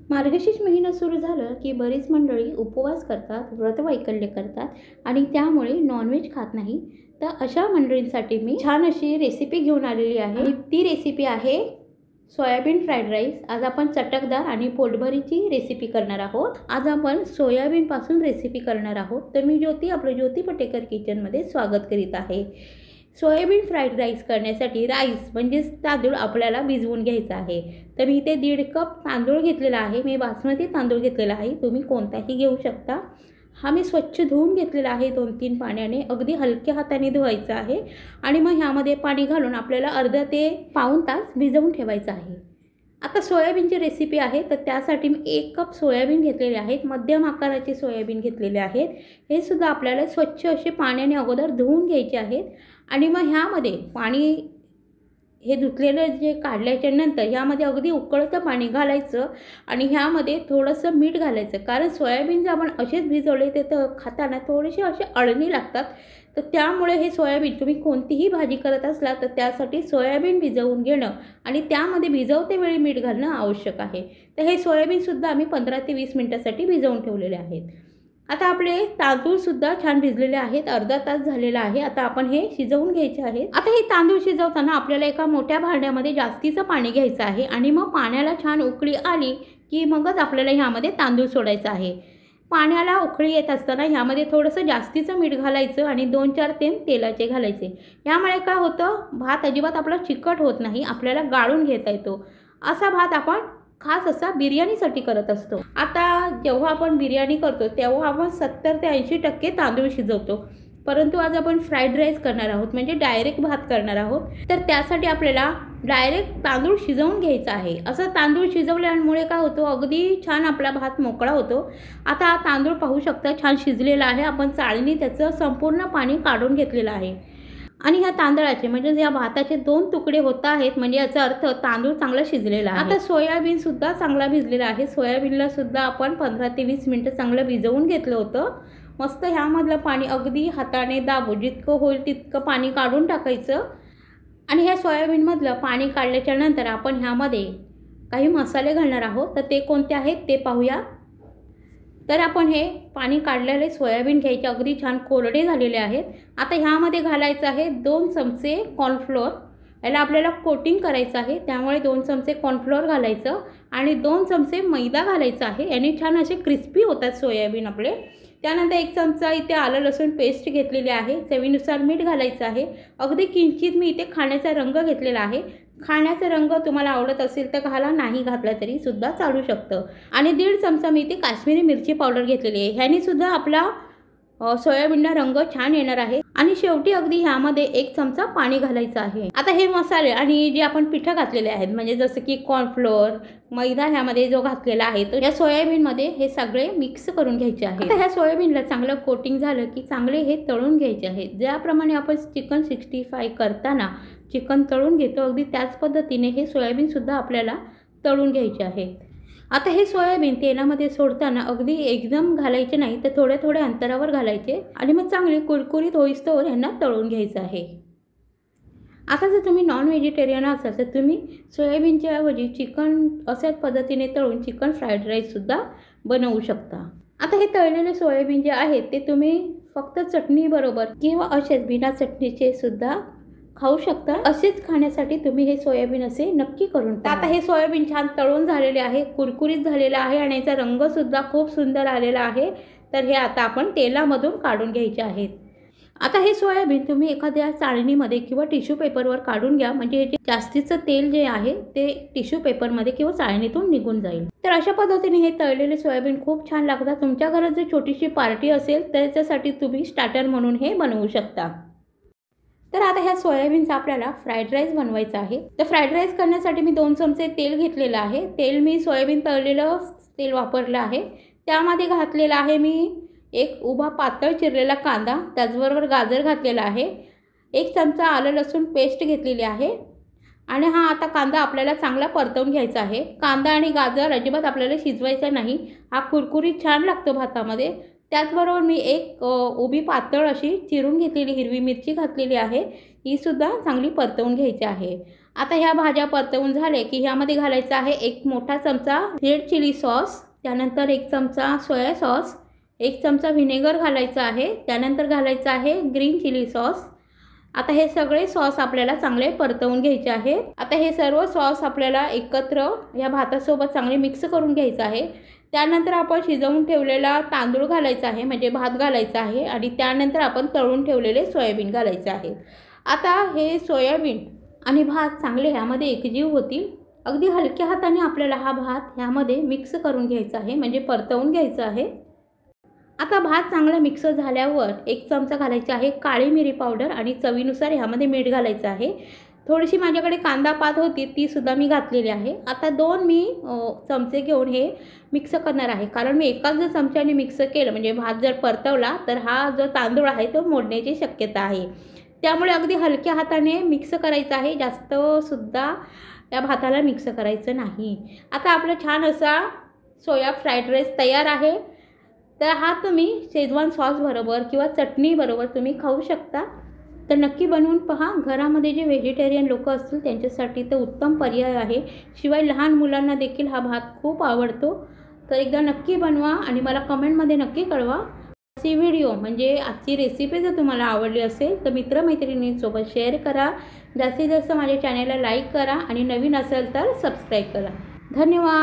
मार्गशीर्ष महिना सुरू झालं की बरीच मंडळी उपवास करतात, व्रतवैकल्य करतात आणि त्यामुळे नॉनव्हेज खात नाही. तर अशा मंडळींसाठी मी छान अशी रेसिपी घेऊन आलेली आहे आणि ती रेसिपी आहे सोयाबीन फ्राईड राईस. आज आपण चटकदार आणि पोटभरीची रेसिपी करणार आहोत. आज आपण सोयाबीनपासून रेसिपी करणार आहोत. तर मी ज्योती, आपलं ज्योती पटेकर किचनमध्ये स्वागत करीत आहे. सोयाबीन फ्राईड राईस करण्यासाठी राईस म्हणजेच तांदूळ आपल्याला भिजवून घ्यायचा आहे. तर मी इथे 1.5 कप तांदूळ घेतलेला आहे. मी बासमती तांदूळ घेतलेला आहे, तुम्ही कोणताही घेऊ शकता. हा मी स्वच्छ धुवून घेतलेला आहे 2-3 पाण्याने. अगदी हलक्या हाताने धुवायचा आहे आणि मग ह्यामध्ये पाणी घालून आपल्याला अर्धा ते पाऊण तास भिजवून ठेवायचं आहे. आता सोयाबीनची रेसिपी आहे, तर त्यासाठी मी 1 कप सोयाबीन घेतलेले आहेत. मध्यम आकाराचे सोयाबीन घेतलेले आहेत. हे सुद्धा आपल्याला स्वच्छ असे पाण्याने अगोदर धुवून घ्यायचे आहेत आणि मग ह्यामध्ये पाणी हे धुतलेलं जे काढल्याच्या नंतर ह्यामध्ये अगदी उकळतं पाणी घालायचं आणि ह्यामध्ये थोडंसं मीठ घालायचं. कारण सोयाबीन जर आपण असेच भिजवले तर खाताना थोडेसे असे अळणी लागतात. तर त्यामुळे हे सोयाबीन तुम्ही कोणतीही भाजी करत असला तर त्यासाठी सोयाबीन भिजवून घेणं आणि त्यामध्ये भिजवते वेळी मीठ घालणं आवश्यक आहे. तर हे सोयाबीनसुद्धा आम्ही 15 ते 20 मिनटासाठी भिजवून ठेवलेले आहेत. आता आपले तांदूळसुद्धा छान भिजलेले आहेत. अर्धा तास झालेला आहे. आता आपण हे शिजवून घ्यायचे आहेत. आता हे तांदूळ शिजवताना आपल्याला एका मोठ्या भांड्यामध्ये जास्तीचं पाणी घ्यायचं आहे आणि मग पाण्याला छान उकळी आली की मगच आपल्याला ह्यामध्ये तांदूळ सोडायचं आहे. पाण्याला उकळी येत असताना ह्यामध्ये थोडंसं जास्तीचं मीठ घालायचं आणि 2-4 थेंब तेलाचे घालायचे. यामुळे काय होतं, भात अजिबात आपला चिकट होत नाही, आपल्याला गाळून घेता येतो. असा भात आपण खास असा बिर्याणीसाठी करत असतो. आता जेव्हा आपण बिर्याणी करतो तेव्हा आपण 70 ते 80% तांदूळ शिजवतो, परंतु आज आपण फ्राईड राईस करणार आहोत, म्हणजे डायरेक्ट भात करणार आहोत. तर त्यासाठी आपल्याला डायरेक्ट तांदूळ शिजवून घ्यायचा आहे. असं तांदूळ शिजवल्यामुळे काय होतं, अगदी छान आपला भात मोकळा होतो. आता हा तांदूळ पाहू शकता छान शिजलेला आहे. आपण चाळणी त्याचं संपूर्ण पाणी काढून घेतलेलं आहे आणि ह्या तांदळाचे म्हणजे या भाताचे 2 तुकडे होत आहेत, म्हणजे याचा अर्थ तांदूळ चांगला शिजलेला आहे. आता सोयाबीनसुद्धा चांगला भिजलेला आहे. सोयाबीनला सुद्धा आपण 15 ते 20 मिनटं चांगलं भिजवून घेतलं होतं. मस्त ह्यामधलं पाणी अगदी हाताने दाबून जितकं होईल तितकं पाणी काढून टाकायचं आणि ह्या सोयाबीनमधलं पाणी काढल्याच्या नंतर आपण ह्यामध्ये काही मसाले घालणार आहोत. तर ते कोणते आहेत ते पाहूया. तर आपण हे पाणी काढलेले सोयाबीन घ्यायचे, अगदी छान कोरडे झालेले आहेत. आता ह्यामध्ये घालायचं आहे 2 चमचे कॉर्नफ्लोअर. याला आपल्याला कोटिंग करायचं आहे, त्यामुळे 2 चमचे कॉर्नफ्लोअर घालायचं आणि 2 चमचे मैदा घालायचा आहे. याने छान असे क्रिस्पी होतात सोयाबीन आपले. त्यानंतर 1 चमचा इथे आलं लसूण पेस्ट घेतलेली आहे. चवीनुसार मीठ घालायचं आहे. अगदी किंचित मी इथे खाण्याचा रंग घेतलेला आहे. खाण्याचा रंग तुम्हाला आवडत असेल तर घाला, नाही घातला तरी सुद्धा चालू शकतं. आणि 1.5 चमचा मी इथे काश्मीरी मिरची पावडर घेतलेली आहे. ह्याने सुद्धा आपला सोयाबीनला रंग छान येणार आहे. आणि शेवटी अगदी ह्यामध्ये 1 चमचा पाणी घालायचं आहे. आता हे मसाले आणि जे आपण पिठं घातलेले आहेत, म्हणजे जसं की कॉर्नफ्लोअर, मैदा ह्यामध्ये जो घातलेला आहे, तर या सोयाबीनमध्ये हे सगळे मिक्स करून घ्यायचे आहे. आता ह्या सोयाबीनला चांगलं कोटिंग झालं की चांगले हे तळून घ्यायचे आहे. ज्याप्रमाणे आपण चिकन 65 करताना चिकन तळून घेतो, अगदी त्याच पद्धतीने हे सोयाबीनसुद्धा आपल्याला तळून घ्यायचे आहे. आता हे सोयाबीन तेलामध्ये सोडताना अगदी एकदम घालायचे नाही, तर थोड्या थोड्या अंतरावर घालायचे आणि मग चांगले कुरकुरीत होईस्तोवर यांना तळून घ्यायचं आहे. आता जर तुम्ही नॉन व्हेजिटेरियन असाल तर तुम्ही सोयाबीनच्या ऐवजी चिकन अशाच पद्धतीने तळून चिकन फ्राईड राईससुद्धा बनवू शकता. आता हे तळलेले सोयाबीन जे आहेत ते तुम्ही फक्त चटणीबरोबर किंवा असेच बिना चटणीचे सुद्धा खाऊ शकता. असेच खाण्यासाठी तुम्ही हे सोयाबीन असे नक्की करून टाका. आता हे सोयाबीन छान तळून झालेले आहे, कुरकुरीत झालेला आहे आणि याचा रंगसुद्धा खूप सुंदर आलेला आहे. तर हे आता आपण तेलामधून काढून घ्यायचे आहेत. आता हे सोयाबीन तुम्ही एखाद्या चाळणीमध्ये किंवा टिश्यू पेपरवर काढून घ्या, म्हणजे हे जास्तीचं तेल जे आहे ते टिश्यू पेपरमध्ये किंवा चाळणीतून निघून जाईल. तर अशा पद्धतीने हे तळलेले सोयाबीन खूप छान लागतात. तुमच्या घरात जर छोटीशी पार्टी असेल तर त्याच्यासाठी तुम्ही स्टार्टर म्हणून हे बनवू शकता. तर आता ह्या सोयाबीनचा आपल्याला फ्राईड राईस बनवायचा आहे. तर फ्राईड राईस करण्यासाठी मी 2 चमचे तेल घेतलेलं आहे. तेल मी सोयाबीन तळलेलं तेल वापरलं आहे. त्यामध्ये घातलेला आहे मी एक उभा पातळ चिरलेला कांदा, त्याचबरोबर गाजर घातलेला आहे. 1 चमचा आलं लसूण पेस्ट घेतलेली आहे आणि हा आता कांदा आपल्याला चांगला परतवून घ्यायचा आहे. कांदा आणि गाजर अजिबात आपल्याला शिजवायचा नाही, हा कुरकुरीत छान लागतो भातामध्ये. त्याचबरोबर मी एक उभी पातळ अशी चिरून घेतलेली हिरवी मिरची घातलेली आहे, ही सुद्धा चांगली परतवून घ्यायची आहे. आता ह्या भाज्या परतवून झाले की ह्यामध्ये घालायचा आहे 1 मोठा चमचा रेड चिली सॉस, त्यानंतर 1 चमचा सोया सॉस, 1 चमचा व्हिनेगर घालायचा आहे, त्यानंतर घालायचा आहे ग्रीन चिली सॉस। आता हे सगळे सॉस आपल्याला चांगले परतवून घ्यायचे आहेत। आता हे सर्व सॉस आपल्याला एकत्र या भातासोबत चांगले मिक्स करून घ्यायचं आहे। त्यानंतर आपण शिजवून ठेवलेला तांदूळ घालायचा आहे, म्हणजे भात घालायचा आहे, आणि त्यानंतर आपण तळून ठेवलेले सोयाबीन घालायचे आहे। आता हे सोयाबीन आणि भात चांगले ह्यामध्ये एकजीव होतील। अगदी हलक्या हाताने आपल्याला हा भात ह्यामध्ये मिक्स करून घ्यायचा आहे, म्हणजे परतवून घ्यायचा आहे। आता भात चांगला मिक्स झाल्यावर 1 चमचा घालायची आहे काळी मिरी पावडर आणि चवीनुसार ह्यामध्ये मीठ घालायचं आहे। थोडीशी माझ्याकडे कांदा पात होती ती सुद्धा मी घातलेली आहे। आता 2 मी चमचे घेऊन हे मिक्स करणार आहे, कारण मी एकाच जर चमच्याने मिक्स केलं म्हणजे भात जर परतवला तर हा जो तांदूळ आहे तो मोडण्याची शक्यता आहे। त्यामुळे अगदी हलक्या हाताने मिक्स करायचं आहे, जास्त सुद्धा या भाताला मिक्स करायचं नाही। आता आपला छान असा सोया फ्राईड राईस तयार आहे। तर हा तुम्ही शेजवान सॉस बरोबर किंवा चटणी बरोबर तुम्ही खाऊ शकता। तर नक्की बनवून पहा। घरामध्ये जे व्हेजिटेरियन लोक असतील त्यांच्यासाठी तर उत्तम पर्याय आहे। शिवाय लहान मुलांना देखील हा भात खूप आवडतो। तर एकदा नक्की बनवा आणि मला कमेंटमध्ये नक्की कळवा। आजची व्हिडिओ म्हणजे आजची रेसिपी जर तुम्हाला आवडली असेल तर मित्रमैत्रिणींसोबत शेअर करा, जास्तीत जास्त माझ्या चॅनलला लाईक करा आणि नवीन असेल तर सबस्क्राईब करा। धन्यवाद।